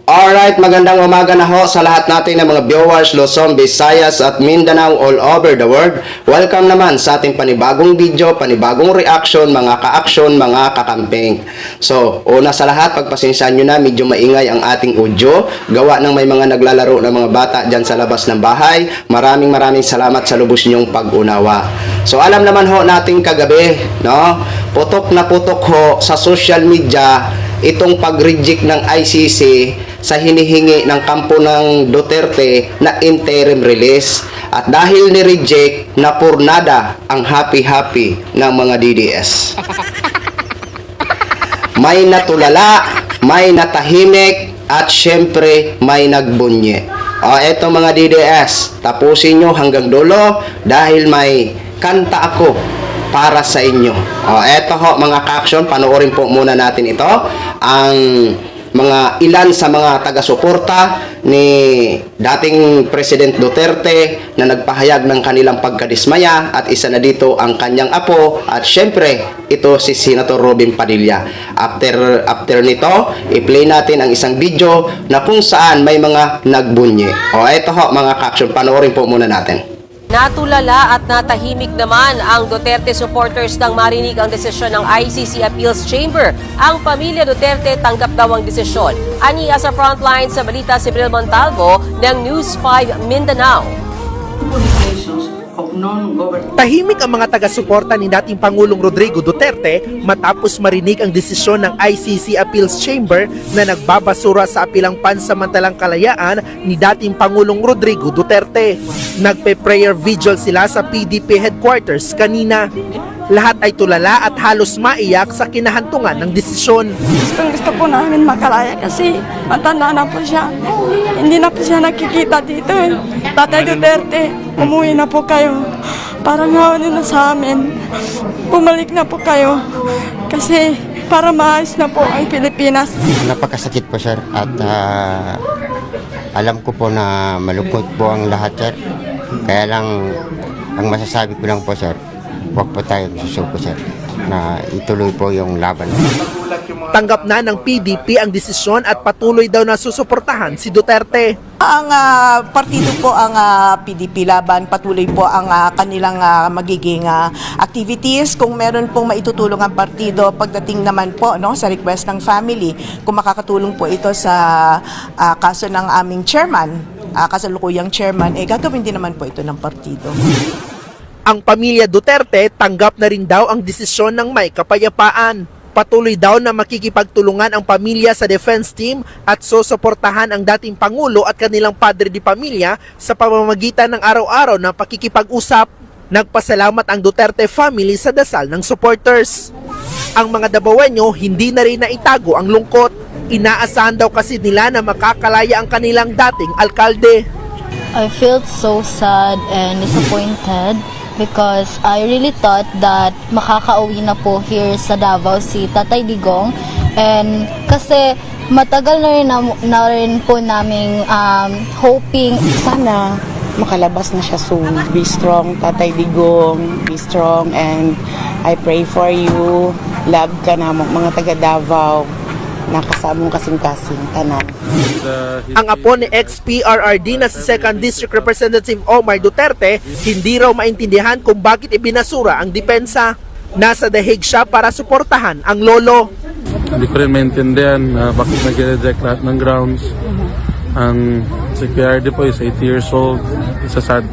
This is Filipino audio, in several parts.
Alright, magandang umaga na ho sa lahat natin ng mga viewers, Luzon, Visayas at Mindanao all over the world. Welcome naman sa ating panibagong video, panibagong reaction, mga ka-action, mga kakamping. So, una sa lahat, pagpasensyahan nyo na, medyo maingay ang ating audio. Gawa ng may mga naglalaro ng mga bata dyan sa labas ng bahay. Maraming salamat sa lubos nyong pag-unawa. So, alam naman ho natin kagabi, no? Putok na putok ho sa social media itong pag-reject ng ICC sa hinihingi ng kampo ng Duterte na interim release. At dahil ni-reject, napurnada ang happy-happy ng mga DDS. May natulala, may natahimik, at syempre may nagbunye. O eto mga DDS, tapusin nyo hanggang dulo dahil may kanta ako para sa inyo. O eto ho mga ka-action, panoorin po muna natin ito. Ang mga ilan sa mga taga-suporta ni dating President Duterte na nagpahayag ng kanilang pagkadismaya, at isa na dito ang kanyang apo, at syempre ito si Senator Robin Padilla. After nito, i-play natin ang isang video na kung saan may mga nagbunye. O eto ho mga ka-action, panoorin po muna natin. Natulala at natahimik naman ang Duterte supporters nang marinig ang desisyon ng ICC Appeals Chamber. Ang pamilya Duterte tanggap daw ang desisyon. Aniya sa frontline sa balita si Bril Montalvo ng News 5 Mindanao. Tahimik ang mga taga-suporta ni dating Pangulong Rodrigo Duterte matapos marinig ang desisyon ng ICC Appeals Chamber na nagbabasura sa apilang pansamantalang kalayaan ni dating Pangulong Rodrigo Duterte. Nagpe-prayer vigil sila sa PDP headquarters kanina. Lahat ay tulala at halos maiyak sa kinahantungan ng desisyon. Gusto po namin makalaya kasi matanda na po siya. Hindi na po siya nakikita dito eh. Tatay Duterte, umuwi na po kayo. Parang hawanin na sa amin. Bumalik na po kayo. Kasi para maayos na po ang Pilipinas. Napakasakit po sir at alam ko po na malungkot po ang lahat sir. Kaya lang ang masasabi ko lang po sir, huwag po tayong susuko sir na ituloy po yung laban. Tanggap na ng PDP ang desisyon at patuloy daw na susuportahan si Duterte. Ang partido po ang PDP laban, patuloy po ang kanilang magiging activities. Kung meron pong maitutulong ang partido pagdating naman po no, sa request ng family, kung makakatulong po ito sa kaso ng aming chairman, kasalukuyang chairman, gagawin din naman po ito ng partido. Ang pamilya Duterte tanggap na rin daw ang desisyon ng may kapayapaan. Patuloy daw na makikipagtulungan ang pamilya sa defense team at susuportahan ang dating Pangulo at kanilang padre di pamilya sa pamamagitan ng araw-araw na pakikipag-usap. Nagpasalamat ang Duterte family sa dasal ng supporters. Ang mga Dabawenyo hindi na rin naitago ang lungkot. Inaasahan daw kasi nila na makakalaya ang kanilang dating alkalde. I felt so sad and disappointed because I really thought that makakauwi na po here sa Davao si Tatay Digong, and kasi matagal na rin po naming hoping sana makalabas na siya soon. Be strong, Tatay Digong. Be strong, and I pray for you. Love ka na mga taga Davao. Nakasamong kasing-kasing tanan. Ang apo ni ex-PRRD na si 2nd District Representative Omar Duterte hindi raw maintindihan kung bakit ibinasura ang depensa. Nasa The Hague siya para suportahan ang lolo. Hindi ko rin maintindihan bakit nag-reject lahat ng grounds. Ang si PRD po is 80 years old. It's a sad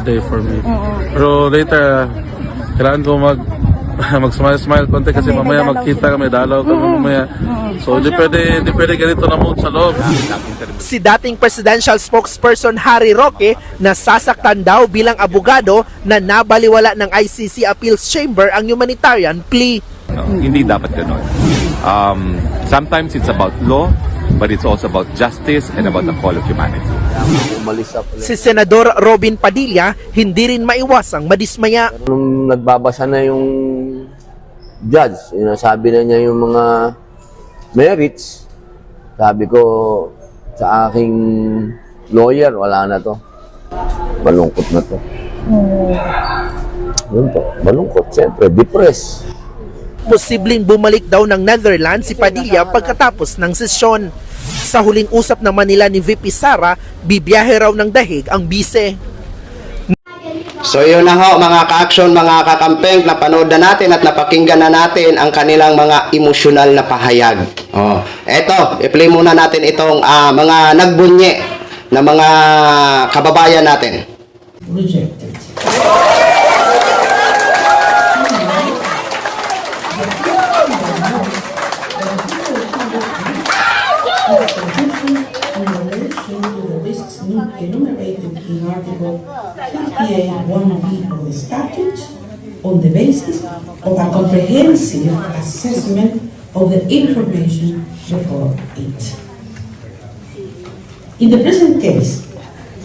day for me. Pero later, kailangan ko mag-smile konti kasi mamaya magkita kami, dalaw kami mamaya. So di pwede ganito na mood sa loob. Si dating presidential spokesperson Harry Roque nasasaktan daw bilang abogado na nabaliwala ng ICC Appeals Chamber ang humanitarian plea. No, hindi dapat gano'n. Sometimes it's about law, but it's also about justice and about the call of humanity. Si Senador Robin Padilla hindi rin maiwasang madismaya. Nung nagbabasa na yung judge, sinasabi na niya yung mga merits, sabi ko sa aking lawyer, wala na to. Malungkot na to. Yun po, malungkot. Siyempre, depressed. Posibleng bumalik daw ng Netherlands si Padilla pagkatapos ng sesyon. Sa huling usap naman nila ni VP Sara, bibiyahe raw ng dahig ang bise. So yun na ho mga ka-action, mga kakampeng, napanood na natin at napakinggan na natin ang kanilang mga emosyonal na pahayag. Eto, i-play muna natin itong mga nagbunye na mga kababayan natin. Rejected. Enumerated in Article 58(1)(b) of the statute on the basis of a comprehensive assessment of the information before it. In the present case,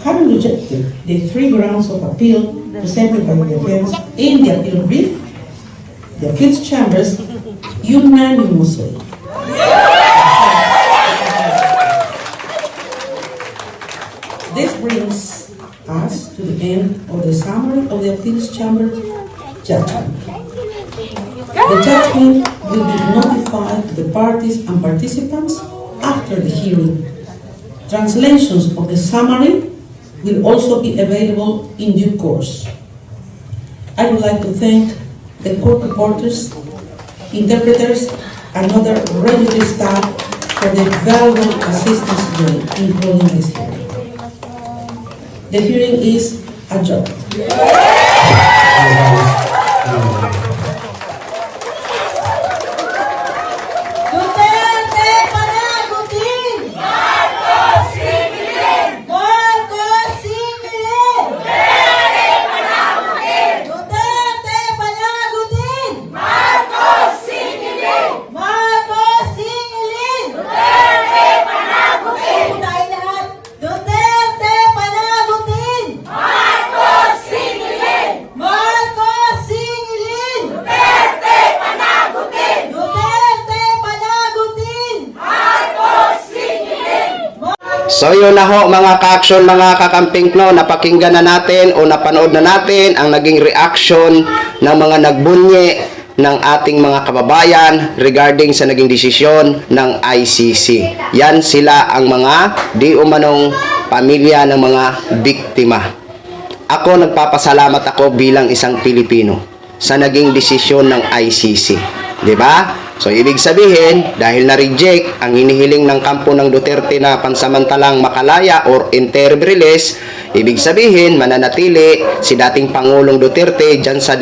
having rejected the three grounds of appeal presented by the defense in the appeal brief, the appeals chambers unanimously This brings us to the end of the summary of the appeals chamber judgment. The judgment will be notified to the parties and participants after the hearing. Translations of the summary will also be available in due course. I would like to thank the court reporters, interpreters, and other registry staff for their valuable assistance today, including this hearing. The hearing is adjourned. So yun na ho mga ka-action, mga kakamping, no, napakinggan na natin o napanood na natin ang naging reaction ng mga nagbunye ng ating mga kababayan regarding sa naging desisyon ng ICC. Yan sila ang mga di umanong pamilya ng mga biktima. Ako nagpapasalamat ako bilang isang Pilipino sa naging desisyon ng ICC. 'Di ba? So, ibig sabihin, dahil na-reject ang hinihiling ng kampo ng Duterte na pansamantalang makalaya or interim release, ibig sabihin, mananatili si dating Pangulong Duterte dyan sa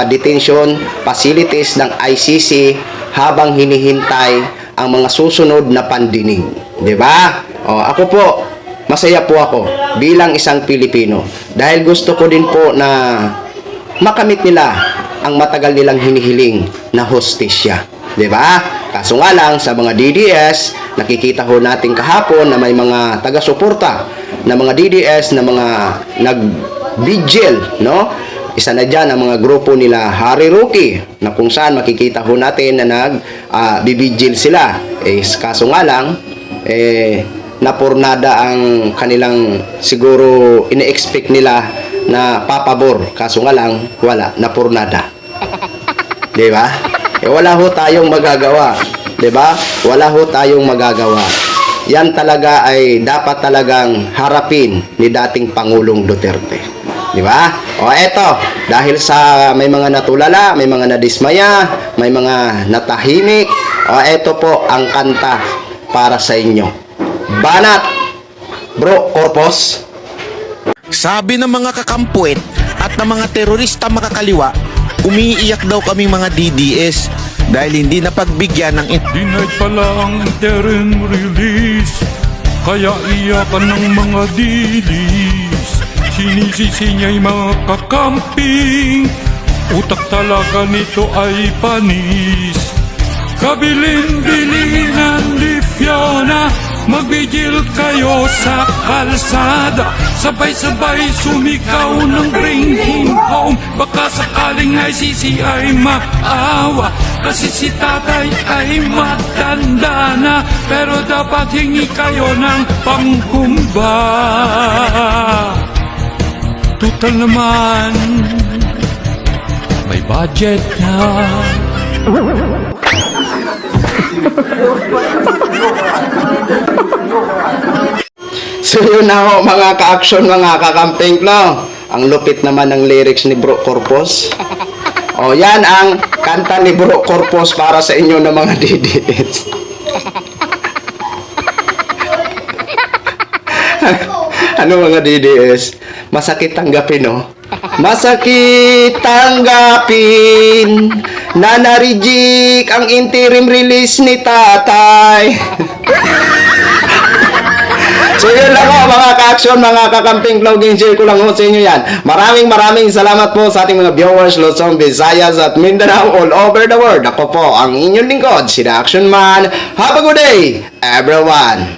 detention facilities ng ICC habang hinihintay ang mga susunod na pandinig. 'Di ba? Ako po, masaya po ako bilang isang Pilipino dahil gusto ko din po na makamit nila ang matagal nilang hinihiling na hustisya. 'Di ba? Kaso nga lang sa mga DDS, nakikita ho natin kahapon na may mga taga-suporta na mga DDS na mga nag-vigil, no? Isa na diyan ang mga grupo nila Harry Roque na kung saan makikita ho natin na nag-bibigil sila. Kaso nga lang napurnada ang kanilang siguro ine-expect nila na papabor. Kaso nga lang wala, napurnada. 'Di ba? Wala ho tayong magagawa. 'Di ba? Wala ho tayong magagawa. Yan talaga ay dapat talagang harapin ni dating Pangulong Duterte. 'Di ba? Eto, dahil sa may mga natulala, may mga nadismaya, may mga natahimik, eto po ang kanta para sa inyo. Banat, Bro Corpus. Sabi ng mga kakampuit at ng mga terorista makakaliwa, umiiyak daw kaming mga DDS dahil hindi napagbigyan ng Denied pala ang interim release, kaya iyakan ng mga DDS. Sinisisi niya'y mga kakamping, utak talaga nito ay panis. Kabilin-bilin ng Lifiona, magbigil kayo sa kalsada, sabay-sabay sumigaw ng bring him home. Baka sakaling ICC ay maawa, kasi si tatay ay matanda na, pero dapat hingi kayo ng pangkumba. Tutal naman, may budget na. So yun na ho mga ka-action, mga kakamping no. Ang lupit naman ng lyrics ni Bro Corpus. O yan ang kanta ni Bro Corpus para sa inyo na mga DDS. Ano mga DDS? Masakit tanggapin no? Masakit tanggapin na na-reject ang interim release ni tatay. So yun lang ho mga ka-action, mga kakamping vlogging, share ko lang ho sa inyo yan. Maraming salamat po sa ating mga viewers, Luzon, Visayas at Mindanao all over the world. Ako po ang inyong lingkod, si The Action Man. Have a good day, everyone!